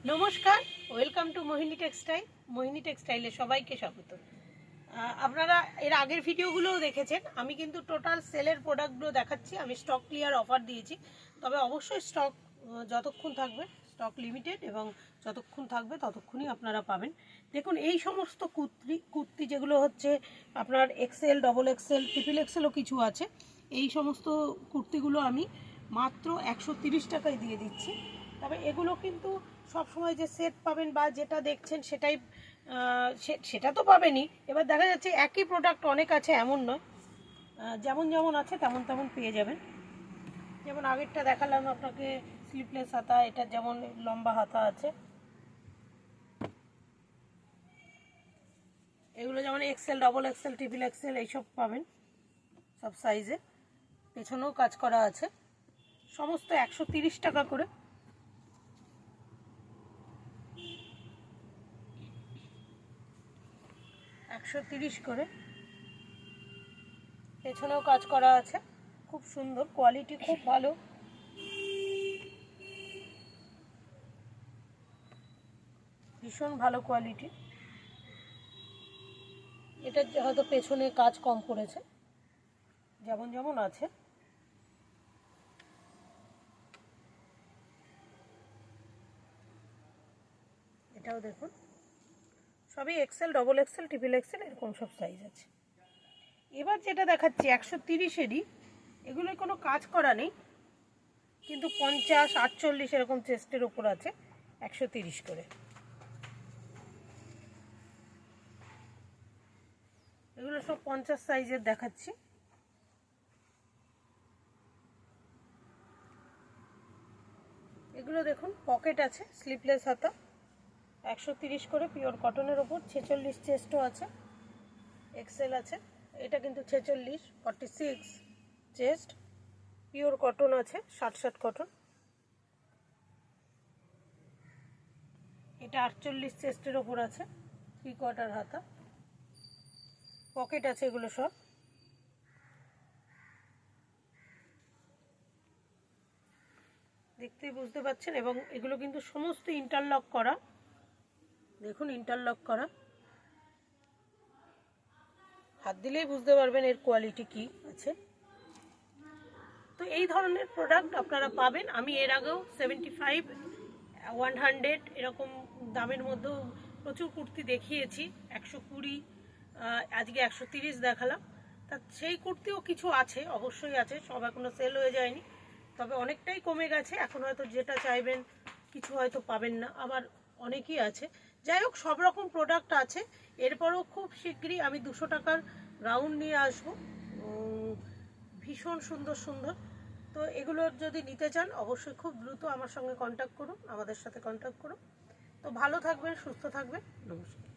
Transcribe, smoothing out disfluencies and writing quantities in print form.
নমস্কার, welcome to Mohini textile. মোহিনী টেক্সটাইলে সবাইকে স্বাগত। আপনারা এর আগের ভিডিওগুলোও দেখেছেন। আমি কিন্তু টোটাল সেলের প্রোডাক্টগুলো দেখাচ্ছি। আমি স্টক ক্লিয়ার অফার দিয়েছি, তবে অবশ্যই স্টক যতক্ষণ থাকবে, স্টক লিমিটেড, এবং যতক্ষণ থাকবে ততক্ষণই আপনারা পাবেন। দেখুন, এই সমস্ত কুর্তি যেগুলো হচ্ছে আপনার এক্সেল, ডবল এক্সেল, ট্রিপল এক্সেলও কিছু আছে। এই সমস্ত কুর্তিগুলো আমি মাত্র 130 টাকায় দিয়ে দিচ্ছি। তবে এগুলো কিন্তু সবসময় যে সেট পাবেন বা যেটা দেখছেন সেটা তো পাবেনই। এবার দেখা যাচ্ছে একই প্রোডাক্ট অনেক আছে, এমন নয়। যেমন যেমন আছে তেমন তেমন পেয়ে যাবেন। যেমন আগেরটা দেখালাম আপনাকে স্লিপলেস হাতা, এটা যেমন লম্বা হাতা আছে। এগুলো যেমন XL, double XL, triple XL এইসব পাবেন, সব সাইজে। পেছনেও কাজ করা আছে। সমস্ত 130 টাকা করে। করে পেছনেও কাজ করা আছে, খুব সুন্দর, কোয়ালিটি খুব ভালো। ভীষণ ভালো কোয়ালিটি। এটা হয়তো পেছনে কাজ কম করেছে, যেমন যেমন আছে। এটাও দেখুন, সবই XL, double XL, triple XL, এরকম সব সাইজ আছে। এবার যেটা দেখাচ্ছি 130-এরই, এগুলোর কোনো কাজ করা নেই, কিন্তু 50-48 এরকম চেস্টের ওপর আছে, 130 করে। এগুলো সব 50 সাইজের দেখাচ্ছি। এগুলো দেখুন, পকেট আছে, স্লিপলেস হাতা, 130 করে, পিওর কটনের ওপর। 46 চেস্টও আছে, এক্সেল আছে। এটা কিন্তু 46, 46 চেস্ট, পিওর কটন আছে, 60 কটন। এটা 48 চেস্টের ওপর আছে, 3/4 হাতা, পকেট আছে। এগুলো সব দেখতেই বুঝতে পাচ্ছেন, এবং এগুলো কিন্তু সমস্ত ইন্টারলক করা। দেখুন, ইন্টারলক করা, হাত দিলেই বুঝতে পারবেন এর কোয়ালিটি কি আছে। তো এই ধরনের প্রোডাক্ট আপনারা পাবেন। আমি এর আগেও 75, 100 এরকম দামের মধ্যেও প্রচুর কুর্তি দেখিয়েছি। 120, আজকে 130 দেখালাম। তা সেই কুর্তিও কিছু আছে, অবশ্যই আছে, সব এখনো সেল হয়ে যায়নি, তবে অনেকটাই কমে গেছে। এখন হয়তো যেটা চাইবেন কিছু হয়তো পাবেন না, আবার অনেকই আছে। যাই হোক, সব রকম প্রোডাক্ট আছে। এরপরও খুব শীঘ্রই আমি 200 টাকার গাউন নিয়ে আসবো, ভীষণ সুন্দর সুন্দর। তো এগুলো যদি নিতে চান অবশ্যই খুব দ্রুত আমার সঙ্গে কন্ট্যাক্ট করুন, আমাদের সাথে কন্ট্যাক্ট করুন। তো ভালো থাকবেন, সুস্থ থাকবেন, নমস্কার।